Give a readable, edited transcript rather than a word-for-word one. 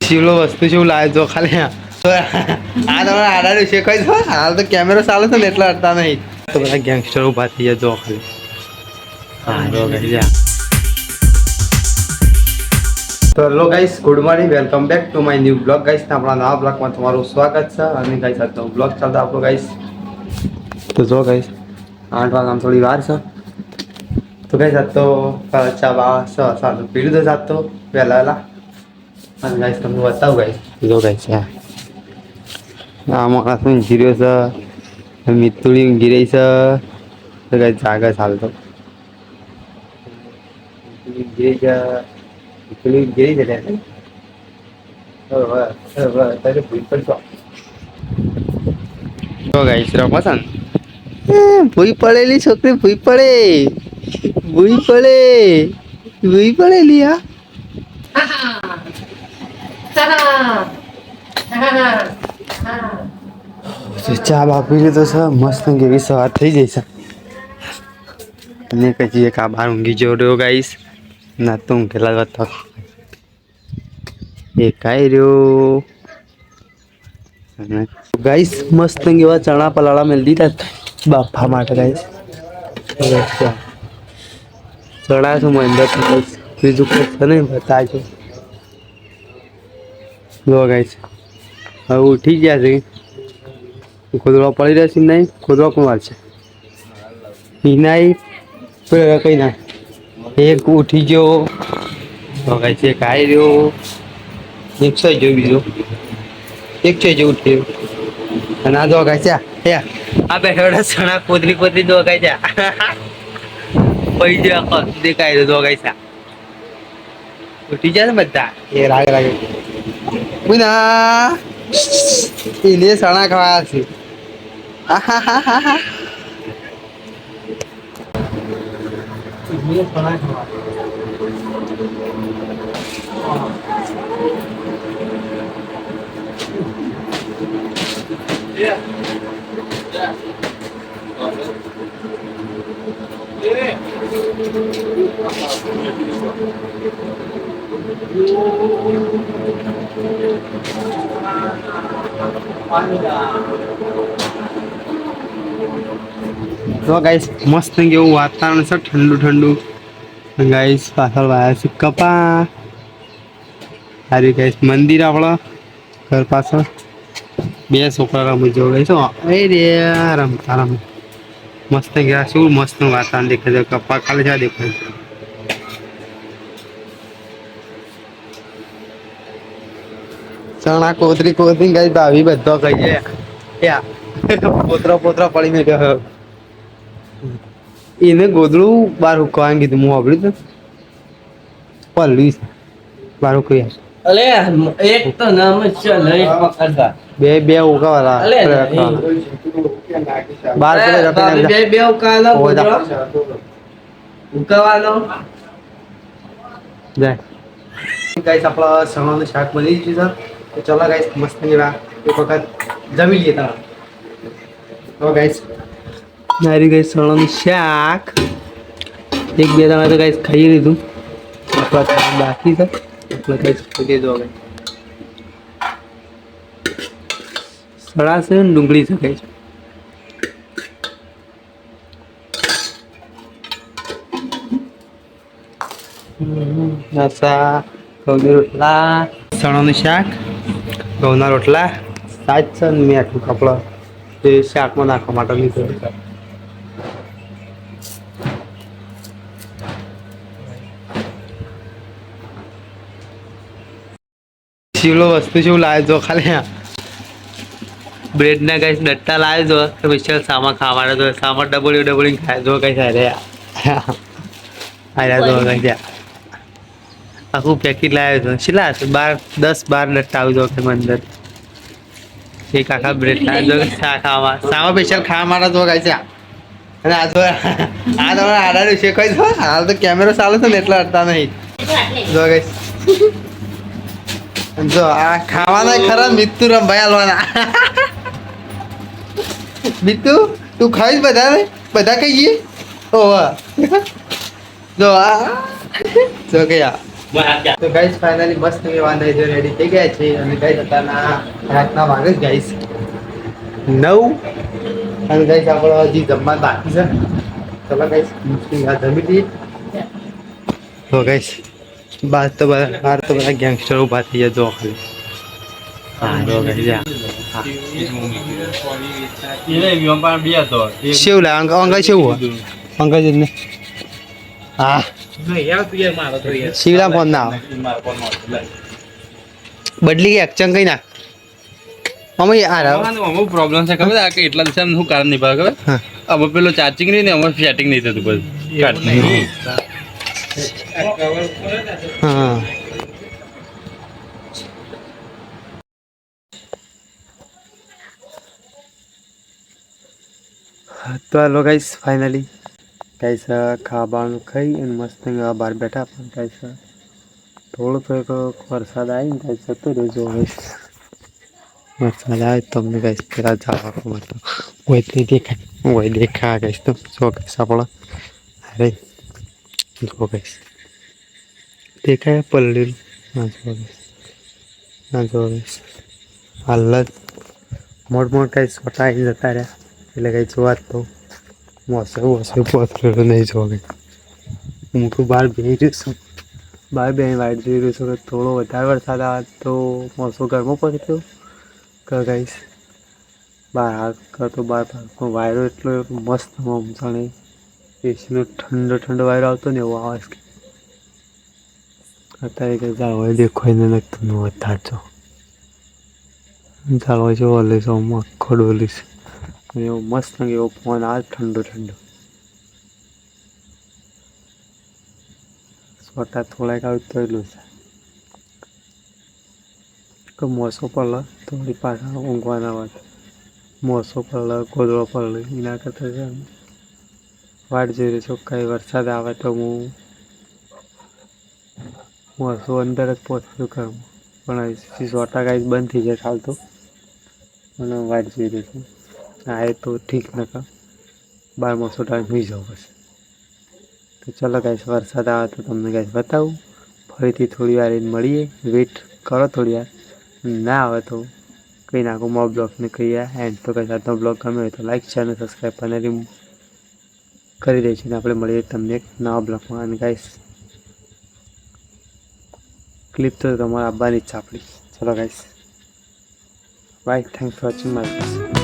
શિવલો વસ્તુ શું લાવે જો ખાલી આ તમારે આડાડું છે કઈ છો હાલ તો કેમેરો ચાલે છે ને એટલે અડતા નહીં તો બધા ગેંગસ્ટર ઉભા થઈ જાય જો ખાલી હા જો ગઈ તો hello guys good morning welcome back to my new blog guys આપણા નવા બ્લોગમાં તમારું સ્વાગત છે અને ગાઈસ આજનો બ્લોગ ચાલતો આપણો ગાઈસ તો જો ગાઈસ 8 વાગ્યામાં થોડી વાર છે તો ગાઈસ આજ તો ચા બા સારું પીડું તો જાત તો વહેલા અને ગાઈસ તમને બતાવું ગાઈસ જો ગાઈસ આ માણસ ઊંઘી રહ્યો છે મિતુડી ઊંઘી રહી છે તો ગાઈસ જાગે ચાલતો ઊંઘી છે પેલી ગઈ છે ને તારે ભૂઈ પડશો તો ગાઈસ રમસન ભૂઈ પડેલી છોકરી ભૂઈ પડેલી આ ચા બાપી લીધો છે મસ્ત કેવી સવાર થઈ જાય છે અને પછી એક આ બાર ઊંઘી જેવો રહ્યો ગાઈસ ના તો ઊંઘેલા વાત એ કાંઈ રહ્યો ગાઈસ મસ્ત એવા ચણા પલાળા મેળ દીધા બાફા માટે ગાઈસ ચણા છું અંદર બીજું કોઈ છે નહીં બતાજો જો ગાઈસ હવે ઉઠી ગયા છે ખોદડો પડી રહેશે નહીં ખોદડો કોણ વાર છે હિનાઈ કઈ ના એક ઉઠી ગયો તો ગાઈસ એક આવી રહ્યો એક છે જો બીજો એક છે જે ઉઠ્યો અને આ જો ગાઈસ આ બેઠા સણા કોદરી જો ગાઈસ પૈ જો દેખાય જો ગાઈસ ઉઠી જાય ને બધા એ રાગ બુના એને સણા ખાવા છે સણા ખાવા તો ગાઈસ મસ્ત કેવું વાતાવરણ છે ઠંડુ ગાઈસ પાછળ વાયા છે કપા સારી ગાઈસ મંદિર આપણા ઘર પાછળ બે છોકરા રમી જો ગઈ છો એ રે રમતા મસ્ત ગયા શું મસ્ત વાતાવરણ દેખાય છે કપા ખાલી જ્યાં દેખાય ચણા કોતરી ગાઈ ભાવી બધો કઈ છે પોતરા પડી મેં ગયો એને ગોદડું બાર હુકવાનું કીધું હું વાપર્યું તો પલ્લી બાર હુકવી અલે એક તો નામ છે લઈ પકડતા બે ઉકાવાલા બાર બે ઉકાવાલા ઉકાવાનો જાય ગાઈસ આપણા સણાનું શાક બની ગયું છે તો ચલો ગાઈસ મસ્ત નીરા એક વખત જમી લઈએ તમે તો ગાઈસ નારી ગાઈસ સણાનું શાક એક બે જણા તો ગાઈસ ખાઈ લીધું આપણા બાકી છે એટલે ગાઈસ ખાઈ દેજો હવે સણા છે ને ડુંગળી છે ગાઈસ ઘઉંના રોટલા ચણાનું શાક ઘઉંના રોટલા સાજ છે ને મેં આટલું કપડા એ શાકમાં નાખવા માટે લીધું શિવલો વસ્તુ શું લાવે જો ખાલી બ્રેડ ના કઈ ડટ્ટા લાવે જો પછી સામા ખાવાના તો સામા ડબોળી ખાય જો કઈ અરે જો કઈ આખું પેકેટ લાવ્યો હતો કેટલા હશે 10-12 ડટ્ટા આવી જો કે અંદર એક આખા બ્રેડ લાવ્યો જો શા ખાવા સામા સ્પેશિયલ ખાવા માટે જો કઈ છે અને આ તમારે આડાડું છે કઈ છો હાલ તો કેમેરો ચાલે છે ને એટલે અડતા નહીં જો કઈ જો આ ખાવાના ખરા મિત્તુ રમભાઈ હાલવાના મિત્તુ તું ખાઈશ બધા કહીએ ઓ જો આ જો કયા તો ગાઈસ ફાઇનલી મસ્ત એવા નહીં જો રેડી થઈ ગયા છે અને ગાઈસ અત્યારના રાતના વાગે જ ગાઈસ 9 અને ગાઈસ આપણો હજી જમવા બાકી છે. ચલો ગાઈસ મુશ્કેલ આ જમી લઈએ. તો ગાઈસ બહાર તો બધા ગેંગસ્ટર ઉભા થઈ ગયા જો ખાલી. હા તો ગાઈસ શેવ લા અંગા શેવ અંગા જને હા શિવલા ફોન ના બદલી ગયા ચંગ કઈ ના અમે અમુક પ્રોબ્લેમ છે ખબર છે કે એટલા દિવસ શું કારણ નહીં ભાવે ખબર હવે પેલો ચાર્જિંગ નહીં ને અમારે સેટિંગ નહીં થતું બધું હા તો હાલો ગાઈસ ફાઇનલી ગાઈસ ખાવાનું ખાઈ અને મસ્ત બહાર બેઠા પણ ગાઈસ થોડો વરસાદ આવી ને ગાઈસ જતો રહેજો ગાઈસ વરસાદ આવે તમને ગાઈસ પેલા જવા મળતો હોય દેખા ગાઈસ તો જો ગાઈસ આપણો અરે જો ગાઈસ દેખાય પલ્લેલું ના જો ગાઈસ હાલ મોટ ગાઈસ છોટા આવી જતા રહ્યા એટલે કંઈ જોવા જ તો મોસે પથરેલું નહીં જોવા હું તો બહાર બેસી રહ્યો છું બહાર બે વાઇટ જોઈ રહ્યો છું કે થોડો વધારે વરસાદ આવે તો મોસો ઘરમાં પથર્યો કે ગાઈશ બહાર કરતો બહાર વાયરો એટલો મસ્ત જાણે એસીનો ઠંડો વાયરો આવતો ને એવો આવે કે અત્યારે કંઈ જાળવા દેખાઈને લગતું વધારે છો જાળવા જેવો લઈશ આખો ડોલીશ એવો મસ્ત એવો ફોન આવે ઠંડો છોટા થોડાક આવે તો એટલું છે કે મોસો પડે થોડી પાછા ઊંઘવાના વાત મોસો પડે ગોદડો પડે એના કરતાં છે વાટ જોઈ રહ્યો છું કંઈ વરસાદ આવે તો હું મોસો અંદર જ પહોંચ્યું કરું પણ છોટા કાંઈ બંધ થઈ જાય ચાલતો અને વાટ જોઈ રહ્યો છું હા એ તો ઠીક ન કર 12 ટાઈમ હોઈ જાવ બસ તો ચલો ગાઈસ વરસાદ આવે તો તમને ગાઈસ બતાવું ફરીથી થોડી વાર મળીએ વેઇટ કરો થોડી વાર ના આવે તો કંઈ નાખું મારા બ્લોગને કહીએ એન્ડ તો કંઈ આજનો બ્લોગ ગમે હોય તો લાઈક છે અને સબસ્ક્રાઈબ કરી દઈશું ને આપણે મળીએ તમને એક નવા બ્લોગમાં અને ગાઈસ ક્લિપ તો તમારે આવવાની જ છે આપણી ચલો guys by thanks for watching my